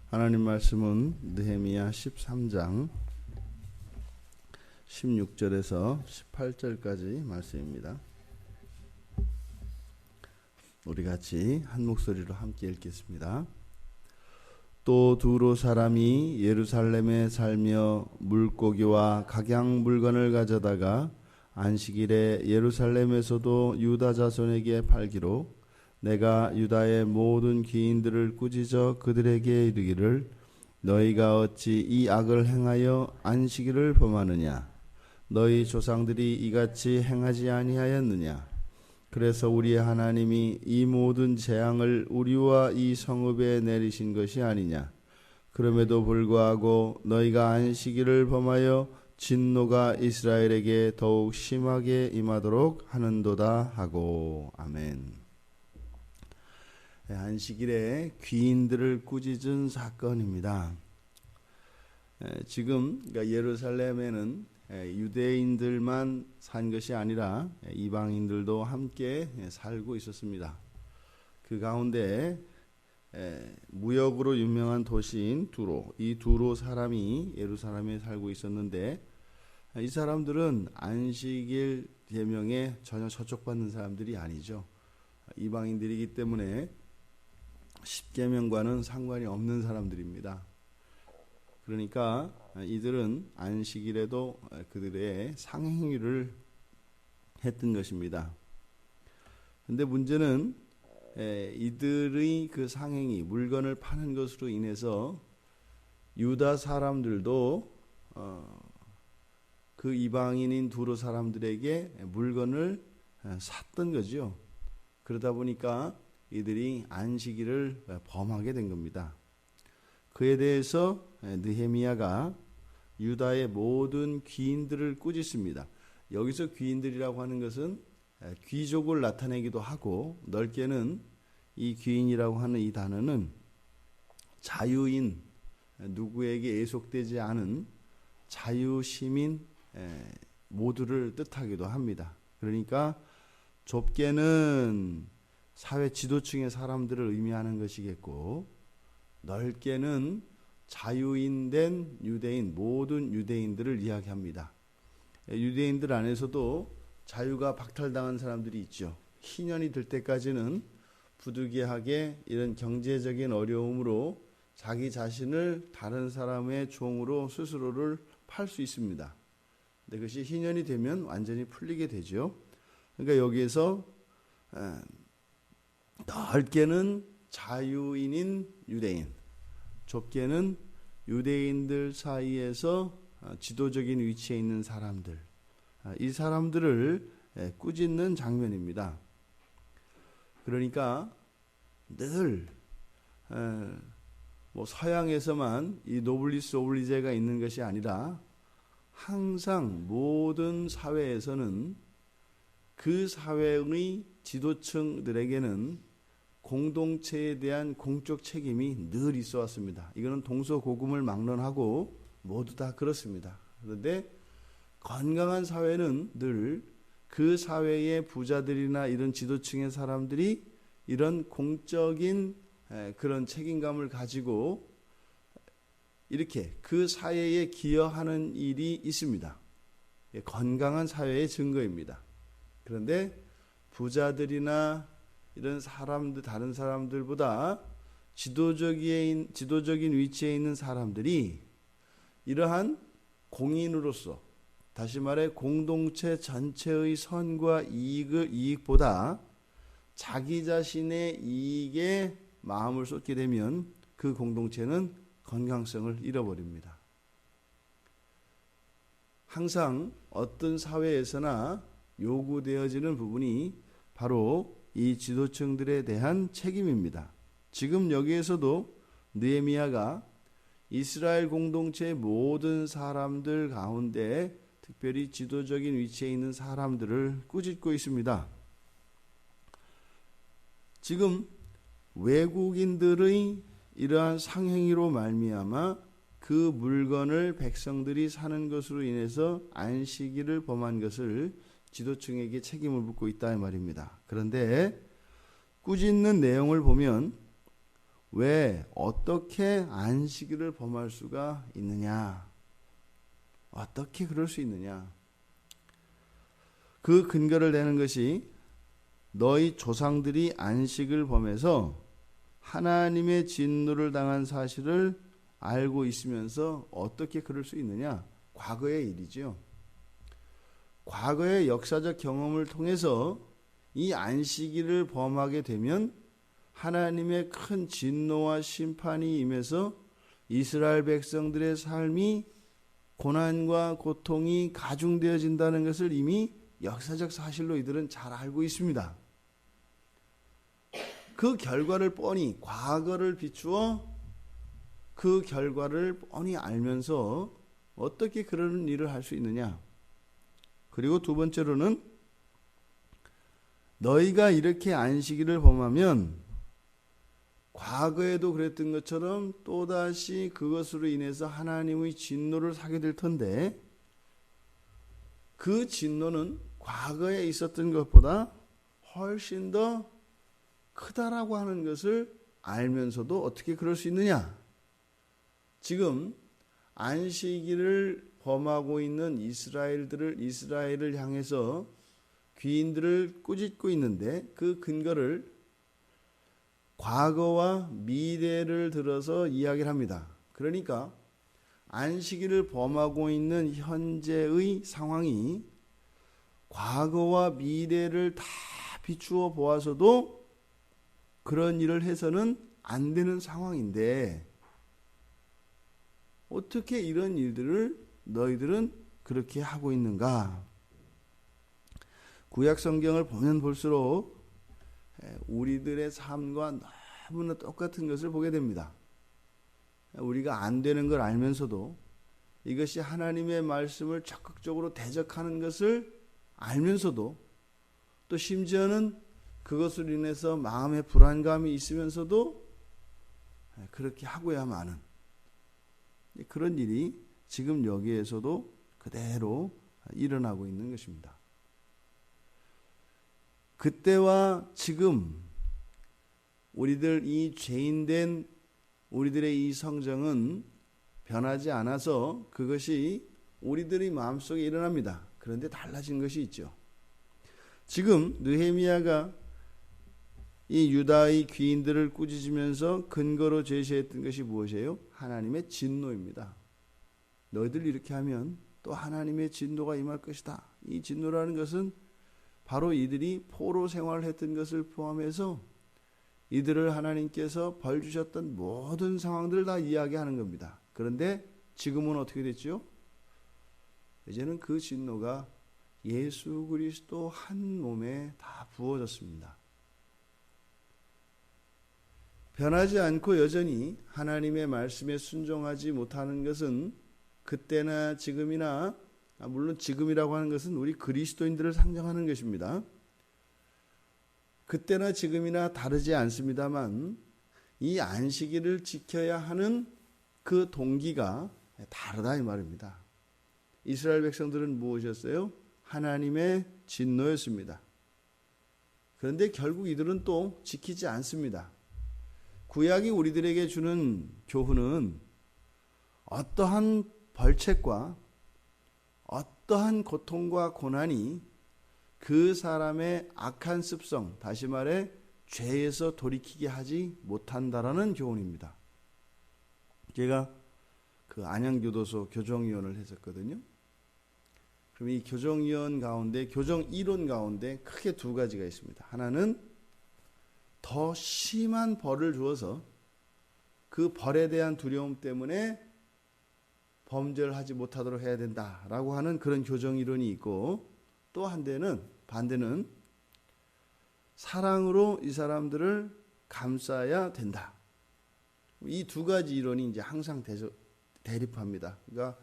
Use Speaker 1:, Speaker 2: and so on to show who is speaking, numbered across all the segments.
Speaker 1: 하나님 말씀은 느헤미야 13장 16절에서 18절까지 말씀입니다. 우리 같이 한 목소리로 함께 읽겠습니다. 또 두로 사람이 예루살렘에 살며 물고기와 각양 물건을 가져다가 안식일에 예루살렘에서도 유다 자손에게 팔기로 내가 유다의 모든 귀인들을 꾸짖어 그들에게 이르기를 너희가 어찌 이 악을 행하여 안식일을 범하느냐 너희 조상들이 이같이 행하지 아니하였느냐 그래서 우리의 하나님이 이 모든 재앙을 우리와 이 성읍에 내리신 것이 아니냐 그럼에도 불구하고 너희가 안식일을 범하여 진노가 이스라엘에게 더욱 심하게 임하도록 하는도다 하고 아멘. 안식일에 귀인들을 꾸짖은 사건입니다. 지금 예루살렘에는 유대인들만 산 것이 아니라 이방인들도 함께 살고 있었습니다. 그 가운데 무역으로 유명한 도시인 두로, 이 두로 사람이 예루살렘에 살고 있었는데 이 사람들은 안식일 계명에 전혀 저촉받는 사람들이 아니죠. 이방인들이기 때문에 십계명과는 상관이 없는 사람들입니다. 그러니까 이들은 안식일에도 그들의 상행위를 했던 것입니다. 그런데 문제는 이들의 그 상행위, 물건을 파는 것으로 인해서 유다 사람들도 그 이방인인 두로 사람들에게 물건을 샀던 거죠. 그러다 보니까 이들이 안식일을 범하게 된 겁니다. 그에 대해서 느헤미야가 유다의 모든 귀인들을 꾸짖습니다. 여기서 귀인들이라고 하는 것은 귀족을 나타내기도 하고 넓게는 이 귀인이라고 하는 이 단어는 자유인, 누구에게 애속되지 않은 자유시민 모두를 뜻하기도 합니다. 그러니까 좁게는 사회 지도층의 사람들을 의미하는 것이겠고 넓게는 자유인된 유대인, 모든 유대인들을 이야기합니다. 유대인들 안에서도 자유가 박탈당한 사람들이 있죠. 희년이 들 때까지는 부득이하게 이런 경제적인 어려움으로 자기 자신을 다른 사람의 종으로 스스로를 팔 수 있습니다. 근데 그것이 희년이 되면 완전히 풀리게 되죠. 그러니까 여기에서 넓게는 자유인인 유대인, 좁게는 유대인들 사이에서 지도적인 위치에 있는 사람들, 이 사람들을 꾸짖는 장면입니다. 그러니까 늘 서양에서만 이 노블리스 오블리제가 있는 것이 아니라 항상 모든 사회에서는 그 사회의 지도층들에게는 공동체에 대한 공적 책임이 늘 있어 왔습니다. 이거는 동서고금을 막론하고 모두 다 그렇습니다. 그런데 건강한 사회는 늘 그 사회의 부자들이나 이런 지도층의 사람들이 이런 공적인 그런 책임감을 가지고 이렇게 그 사회에 기여하는 일이 있습니다. 건강한 사회의 증거입니다. 그런데 부자들이나 이런 사람들, 다른 사람들보다 지도적인 위치에 있는 사람들이 이러한 공인으로서, 다시 말해 공동체 전체의 선과 이익보다 자기 자신의 이익에 마음을 쏟게 되면 그 공동체는 건강성을 잃어버립니다. 항상 어떤 사회에서나 요구되어지는 부분이 바로 이 지도층들에 대한 책임입니다. 지금 여기에서도 느헤미야가 이스라엘 공동체의 모든 사람들 가운데 특별히 지도적인 위치에 있는 사람들을 꾸짖고 있습니다. 지금 외국인들의 이러한 상행위로 말미암아 그 물건을 백성들이 사는 것으로 인해서 안식일을 범한 것을 지도층에게 책임을 묻고 있다 이 말입니다. 그런데 꾸짖는 내용을 보면 왜 어떻게 안식일을 범할 수가 있느냐? 어떻게 그럴 수 있느냐? 그 근거를 대는 것이 너희 조상들이 안식을 범해서 하나님의 진노를 당한 사실을 알고 있으면서 어떻게 그럴 수 있느냐? 과거의 일이죠. 과거의 역사적 경험을 통해서 이 안식일을 범하게 되면 하나님의 큰 진노와 심판이 임해서 이스라엘 백성들의 삶이 고난과 고통이 가중되어진다는 것을 이미 역사적 사실로 이들은 잘 알고 있습니다. 그 결과를 뻔히 과거를 비추어 그 결과를 뻔히 알면서 어떻게 그러는 일을 할 수 있느냐? 그리고 두 번째로는 너희가 이렇게 안식일을 범하면 과거에도 그랬던 것처럼 또다시 그것으로 인해서 하나님의 진노를 사게 될 텐데 그 진노는 과거에 있었던 것보다 훨씬 더 크다라고 하는 것을 알면서도 어떻게 그럴 수 있느냐? 지금 안식일을 범하고 있는 이스라엘을 향해서 귀인들을 꾸짖고 있는데 그 근거를 과거와 미래를 들어서 이야기를 합니다. 그러니까 안식일을 범하고 있는 현재의 상황이 과거와 미래를 다 비추어 보아서도 그런 일을 해서는 안 되는 상황인데 어떻게 이런 일들을 너희들은 그렇게 하고 있는가? 구약 성경을 보면 볼수록 우리들의 삶과 너무나 똑같은 것을 보게 됩니다. 우리가 안 되는 걸 알면서도 이것이 하나님의 말씀을 적극적으로 대적하는 것을 알면서도 또 심지어는 그것으로 인해서 마음의 불안감이 있으면서도 그렇게 하고야만 하는 그런 일이 지금 여기에서도 그대로 일어나고 있는 것입니다. 그때와 지금 우리들 이 죄인된 우리들의 이 성정은 변하지 않아서 그것이 우리들의 마음속에 일어납니다. 그런데 달라진 것이 있죠. 지금 느헤미야가 이 유다의 귀인들을 꾸짖으면서 근거로 제시했던 것이 무엇이에요? 하나님의 진노입니다. 너희들 이렇게 하면 또 하나님의 진노가 임할 것이다. 이 진노라는 것은 바로 이들이 포로 생활을 했던 것을 포함해서 이들을 하나님께서 벌 주셨던 모든 상황들을 다 이야기하는 겁니다. 그런데 지금은 어떻게 됐죠? 이제는 그 진노가 예수 그리스도 한 몸에 다 부어졌습니다. 변하지 않고 여전히 하나님의 말씀에 순종하지 못하는 것은 그때나 지금이나 물론 지금이라고 하는 것은 우리 그리스도인들을 상징하는 것입니다. 그때나 지금이나 다르지 않습니다만 이 안식일을 지켜야 하는 그 동기가 다르다 이 말입니다. 이스라엘 백성들은 무엇이었어요? 하나님의 진노였습니다. 그런데 결국 이들은 또 지키지 않습니다. 구약이 우리들에게 주는 교훈은 어떠한 벌책과 어떠한 고통과 고난이 그 사람의 악한 습성, 다시 말해 죄에서 돌이키게 하지 못한다라는 교훈입니다. 제가 그 안양교도소 교정위원을 했었거든요. 그럼 이 교정위원 가운데, 교정 이론 가운데 크게 두 가지가 있습니다. 하나는 더 심한 벌을 주어서 그 벌에 대한 두려움 때문에 범죄를 하지 못하도록 해야 된다라고 하는 그런 교정 이론이 있고, 또 반대는 사랑으로 이 사람들을 감싸야 된다. 이 두 가지 이론이 이제 항상 대립합니다. 그러니까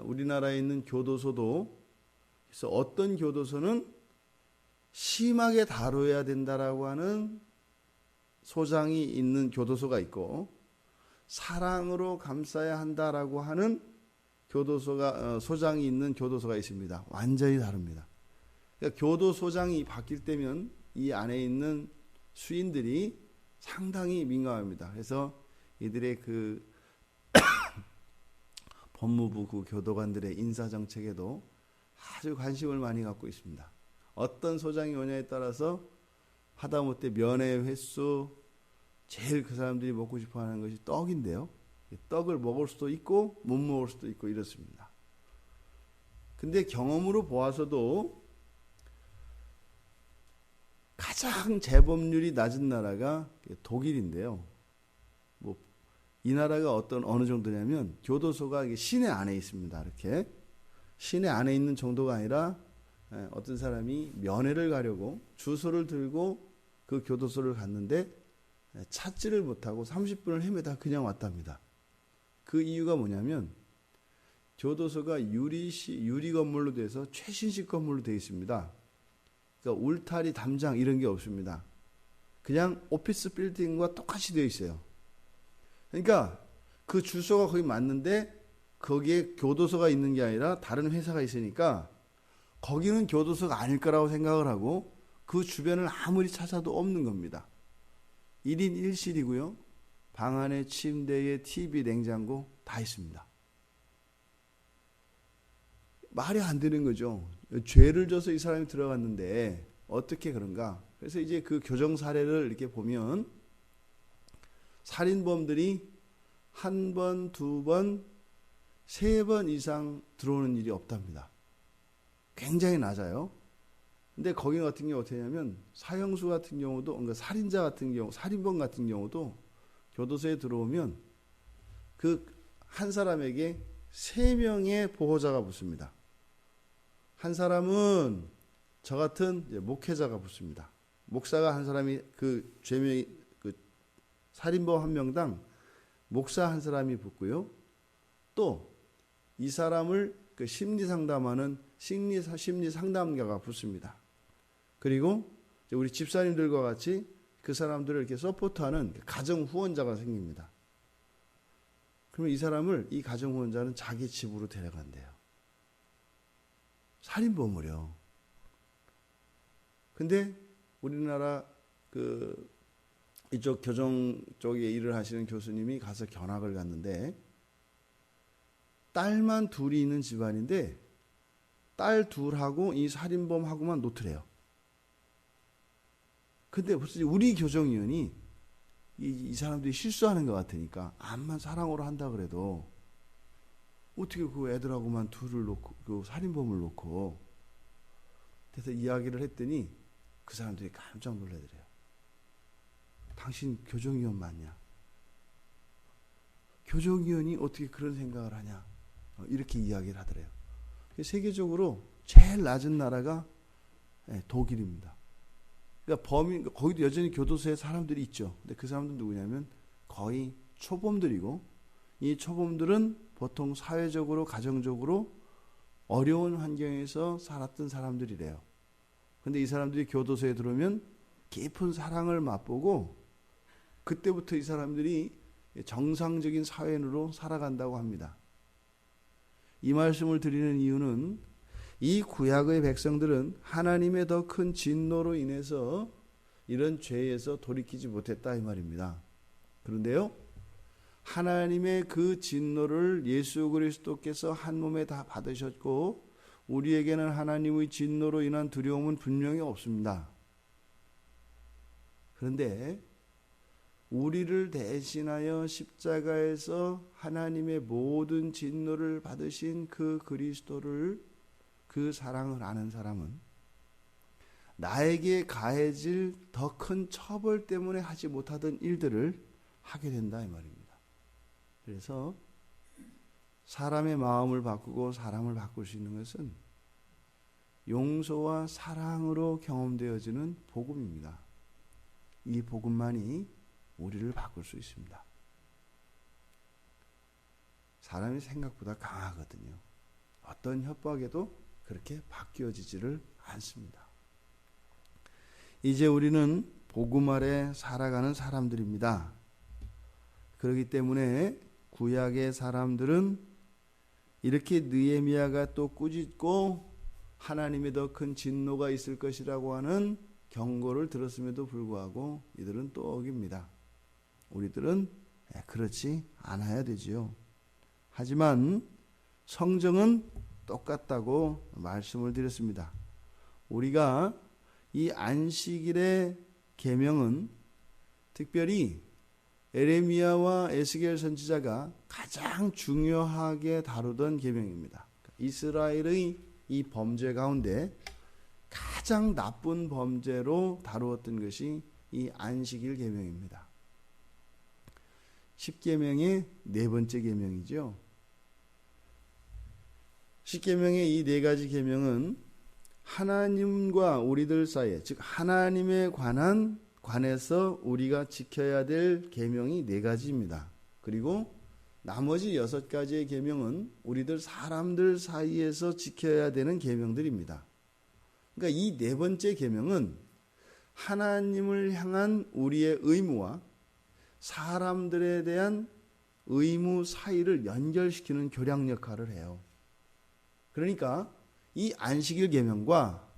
Speaker 1: 우리나라에 있는 교도소도 그래서 어떤 교도소는 심하게 다뤄야 된다라고 하는 소장이 있는 교도소가 있고, 사랑으로 감싸야 한다라고 하는 소장이 있는 교도소가 있습니다. 완전히 다릅니다. 그러니까 교도소장이 바뀔 때면 이 안에 있는 수인들이 상당히 민감합니다. 그래서 이들의 그 법무부 그 교도관들의 인사정책에도 아주 관심을 많이 갖고 있습니다. 어떤 소장이 오냐에 따라서 하다못해 면회 횟수, 제일 그 사람들이 먹고 싶어 하는 것이 떡인데요. 떡을 먹을 수도 있고 못 먹을 수도 있고 이렇습니다. 근데 경험으로 보아서도 가장 재범률이 낮은 나라가 독일인데요. 뭐 이 나라가 어느 정도냐면 교도소가 시내 안에 있습니다. 이렇게 시내 안에 있는 정도가 아니라 어떤 사람이 면회를 가려고 주소를 들고 그 교도소를 갔는데 찾지를 못하고 30분을 헤매다 그냥 왔답니다. 그 이유가 뭐냐면 교도소가 유리 건물로 돼서 최신식 건물로 되어 있습니다. 그러니까 울타리, 담장 이런 게 없습니다. 그냥 오피스 빌딩과 똑같이 되어 있어요. 그러니까 그 주소가 거기 맞는데 거기에 교도소가 있는 게 아니라 다른 회사가 있으니까 거기는 교도소가 아닐 거라고 생각을 하고 그 주변을 아무리 찾아도 없는 겁니다. 1인 1실이고요. 방 안에 침대에 TV, 냉장고 다 있습니다. 말이 안 되는 거죠. 죄를 져서 이 사람이 들어갔는데 어떻게 그런가? 그래서 이제 그 교정 사례를 이렇게 보면 살인범들이 한 번, 두 번, 세 번 이상 들어오는 일이 없답니다. 굉장히 낮아요. 근데 거기 같은 경우 어떻게 하냐면 사형수 같은 경우도, 그러니까 살인자 같은 경우, 살인범 같은 경우도 교도소에 들어오면 그 한 사람에게 3명의 보호자가 붙습니다. 한 사람은 저 같은 목회자가 붙습니다. 목사가 한 사람이 그 죄명이 그 살인범 한 명당 목사 한 사람이 붙고요. 또 이 사람을 그 심리 상담하는 심리 상담가가 붙습니다. 그리고 우리 집사님들과 같이 그 사람들을 이렇게 서포트하는 가정 후원자가 생깁니다. 그러면 이 사람을, 이 가정 후원자는 자기 집으로 데려간대요. 살인범을요. 근데 우리나라 그 이쪽 교정 쪽에 일을 하시는 교수님이 가서 견학을 갔는데 딸만 둘이 있는 집안인데 딸 둘하고 이 살인범하고만 노트래요. 근데 무슨 우리 교정위원이 이 사람들이 실수하는 것 같으니까 암만 사랑으로 한다 그래도 어떻게 그 애들하고만 둘을 놓고 그 살인범을 놓고, 그래서 이야기를 했더니 그 사람들이 깜짝 놀라더래요. 당신 교정위원 맞냐? 교정위원이 어떻게 그런 생각을 하냐? 이렇게 이야기를 하더래요. 세계적으로 제일 낮은 나라가 독일입니다. 그러니까 거기도 여전히 교도소에 사람들이 있죠. 근데 그 사람들은 누구냐면 거의 초범들이고, 이 초범들은 보통 사회적으로, 가정적으로 어려운 환경에서 살았던 사람들이래요. 근데 이 사람들이 교도소에 들어오면 깊은 사랑을 맛보고 그때부터 이 사람들이 정상적인 사회인으로 살아간다고 합니다. 이 말씀을 드리는 이유는 이 구약의 백성들은 하나님의 더 큰 진노로 인해서 이런 죄에서 돌이키지 못했다 이 말입니다. 그런데요, 하나님의 그 진노를 예수 그리스도께서 한 몸에 다 받으셨고 우리에게는 하나님의 진노로 인한 두려움은 분명히 없습니다. 그런데 우리를 대신하여 십자가에서 하나님의 모든 진노를 받으신 그 그리스도를, 그 사랑을 아는 사람은 나에게 가해질 더 큰 처벌 때문에 하지 못하던 일들을 하게 된다 이 말입니다. 그래서 사람의 마음을 바꾸고 사람을 바꿀 수 있는 것은 용서와 사랑으로 경험되어지는 복음입니다. 이 복음만이 우리를 바꿀 수 있습니다. 사람이 생각보다 강하거든요. 어떤 협박에도 그렇게 바뀌어지지를 않습니다. 이제 우리는 복음 아래 살아가는 사람들입니다. 그렇기 때문에 구약의 사람들은 이렇게 느헤미야가 또 꾸짖고 하나님의 더 큰 진노가 있을 것이라고 하는 경고를 들었음에도 불구하고 이들은 또 어깁니다. 우리들은 그렇지 않아야 되지요. 하지만 성경은 똑같다고 말씀을 드렸습니다. 우리가 이 안식일의 계명은 특별히 에레미야와 에스겔 선지자가 가장 중요하게 다루던 계명입니다. 이스라엘의 이 범죄 가운데 가장 나쁜 범죄로 다루었던 것이 이 안식일 계명입니다. 10계명의 네 번째 계명이죠. 10계명의 이 네 가지 계명은 하나님과 우리들 사이에, 즉 하나님에 관해서 우리가 지켜야 될 계명이 네 가지입니다. 그리고 나머지 6가지의 계명은 우리들 사람들 사이에서 지켜야 되는 계명들입니다. 그러니까 이 네 번째 계명은 하나님을 향한 우리의 의무와 사람들에 대한 의무 사이를 연결시키는 교량 역할을 해요. 그러니까 이 안식일 계명과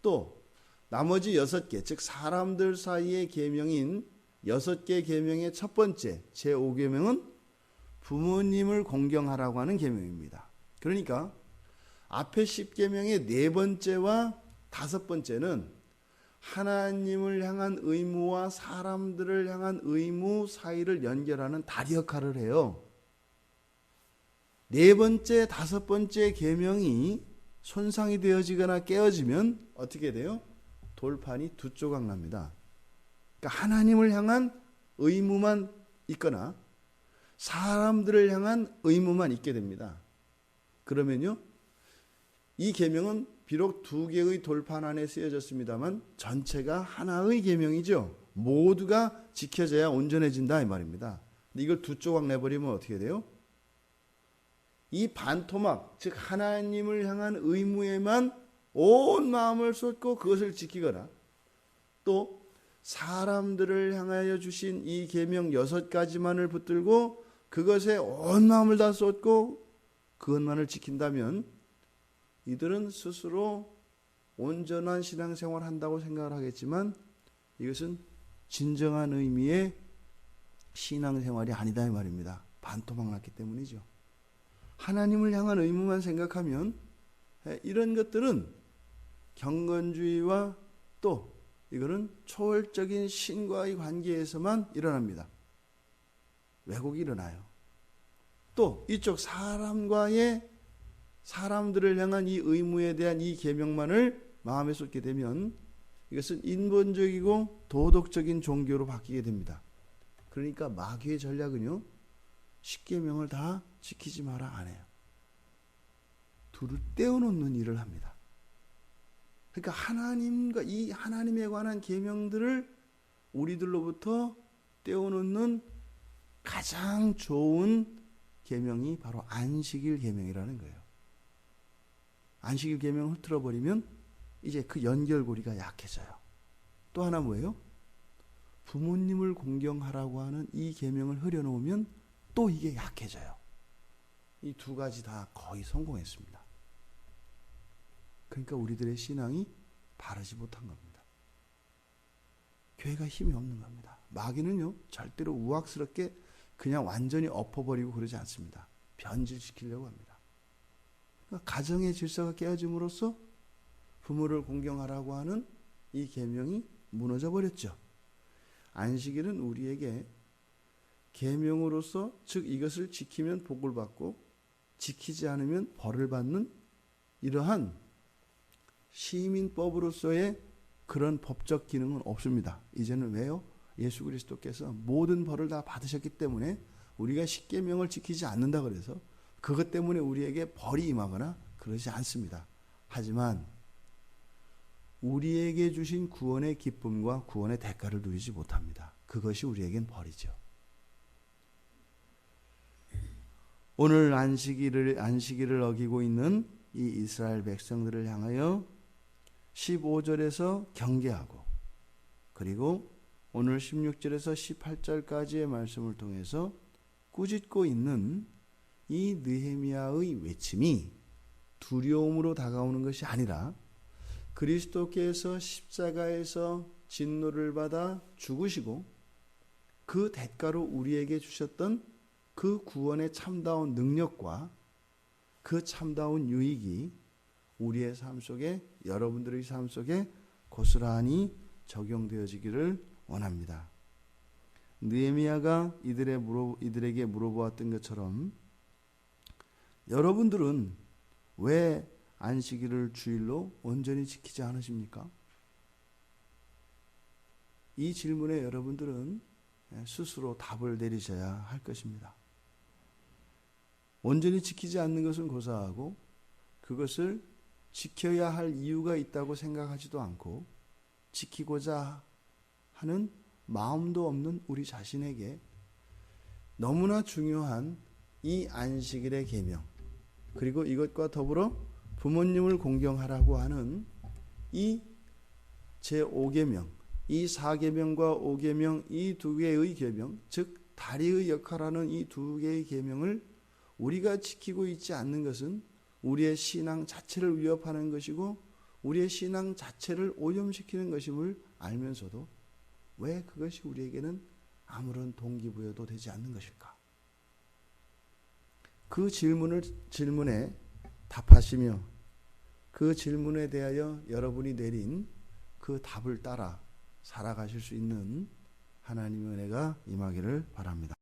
Speaker 1: 또 나머지 6개, 즉 사람들 사이의 계명인 6개 계명의 첫 번째 제5계명은 부모님을 공경하라고 하는 계명입니다. 그러니까 앞에 10계명의 네 번째와 다섯 번째는 하나님을 향한 의무와 사람들을 향한 의무 사이를 연결하는 다리 역할을 해요. 네 번째, 다섯 번째 계명이 손상이 되어지거나 깨어지면 어떻게 돼요? 돌판이 두 조각 납니다. 그러니까 하나님을 향한 의무만 있거나 사람들을 향한 의무만 있게 됩니다. 그러면요, 이 계명은 비록 두 개의 돌판 안에 쓰여졌습니다만 전체가 하나의 계명이죠. 모두가 지켜져야 온전해진다 이 말입니다. 근데 이걸 두 조각 내버리면 어떻게 돼요? 이 반토막, 즉 하나님을 향한 의무에만 온 마음을 쏟고 그것을 지키거나 또 사람들을 향하여 주신 이 계명 6가지만을 붙들고 그것에 온 마음을 다 쏟고 그것만을 지킨다면 이들은 스스로 온전한 신앙생활을 한다고 생각을 하겠지만 이것은 진정한 의미의 신앙생활이 아니다 이 말입니다. 반토막 났기 때문이죠. 하나님을 향한 의무만 생각하면 이런 것들은 경건주의와 또 이거는 초월적인 신과의 관계에서만 일어납니다. 왜곡이 일어나요. 또 이쪽 사람들을 향한 이 의무에 대한 이 계명만을 마음에 쏟게 되면 이것은 인본적이고 도덕적인 종교로 바뀌게 됩니다. 그러니까 마귀의 전략은요, 10계명을 다 지키지 마라 안 해요. 둘을 떼어놓는 일을 합니다. 그러니까 하나님과 이 하나님에 관한 계명들을 우리들로부터 떼어놓는 가장 좋은 계명이 바로 안식일 계명이라는 거예요. 안식일 계명을 흐트러버리면 이제 그 연결고리가 약해져요. 또 하나 뭐예요? 부모님을 공경하라고 하는 이 계명을 흐려놓으면 또 이게 약해져요. 이 두 가지 다 거의 성공했습니다. 그러니까 우리들의 신앙이 바르지 못한 겁니다. 교회가 힘이 없는 겁니다. 마귀는요, 절대로 우악스럽게 그냥 완전히 엎어버리고 그러지 않습니다. 변질시키려고 합니다. 그러니까 가정의 질서가 깨어짐으로써 부모를 공경하라고 하는 이 계명이 무너져 버렸죠. 안식일은 우리에게 계명으로서, 즉 이것을 지키면 복을 받고 지키지 않으면 벌을 받는 이러한 시민법으로서의 그런 법적 기능은 없습니다. 이제는 왜요? 예수 그리스도께서 모든 벌을 다 받으셨기 때문에 우리가 10계명을 지키지 않는다 그래서 그것 때문에 우리에게 벌이 임하거나 그러지 않습니다. 하지만 우리에게 주신 구원의 기쁨과 구원의 대가를 누리지 못합니다. 그것이 우리에겐 벌이죠. 오늘 안식일을 어기고 있는 이 이스라엘 백성들을 향하여 15절에서 경계하고, 그리고 오늘 16절에서 18절까지의 말씀을 통해서 꾸짖고 있는 이 느헤미야의 외침이 두려움으로 다가오는 것이 아니라 그리스도께서 십자가에서 진노를 받아 죽으시고 그 대가로 우리에게 주셨던 그 구원의 참다운 능력과 그 참다운 유익이 우리의 삶 속에, 여러분들의 삶 속에 고스란히 적용되어지기를 원합니다. 느헤미야가 이들에게 물어보았던 것처럼 여러분들은 왜 안식일을 주일로 온전히 지키지 않으십니까? 이 질문에 여러분들은 스스로 답을 내리셔야 할 것입니다. 온전히 지키지 않는 것은 고사하고 그것을 지켜야 할 이유가 있다고 생각하지도 않고 지키고자 하는 마음도 없는 우리 자신에게 너무나 중요한 이 안식일의 계명, 그리고 이것과 더불어 부모님을 공경하라고 하는 이 제5계명, 이 4계명과 5계명, 이 두 개의 계명, 즉 다리의 역할하는 이 두 개의 계명을 우리가 지키고 있지 않는 것은 우리의 신앙 자체를 위협하는 것이고 우리의 신앙 자체를 오염시키는 것임을 알면서도 왜 그것이 우리에게는 아무런 동기부여도 되지 않는 것일까? 그 질문에 답하시며 그 질문에 대하여 여러분이 내린 그 답을 따라 살아가실 수 있는 하나님의 은혜가 임하기를 바랍니다.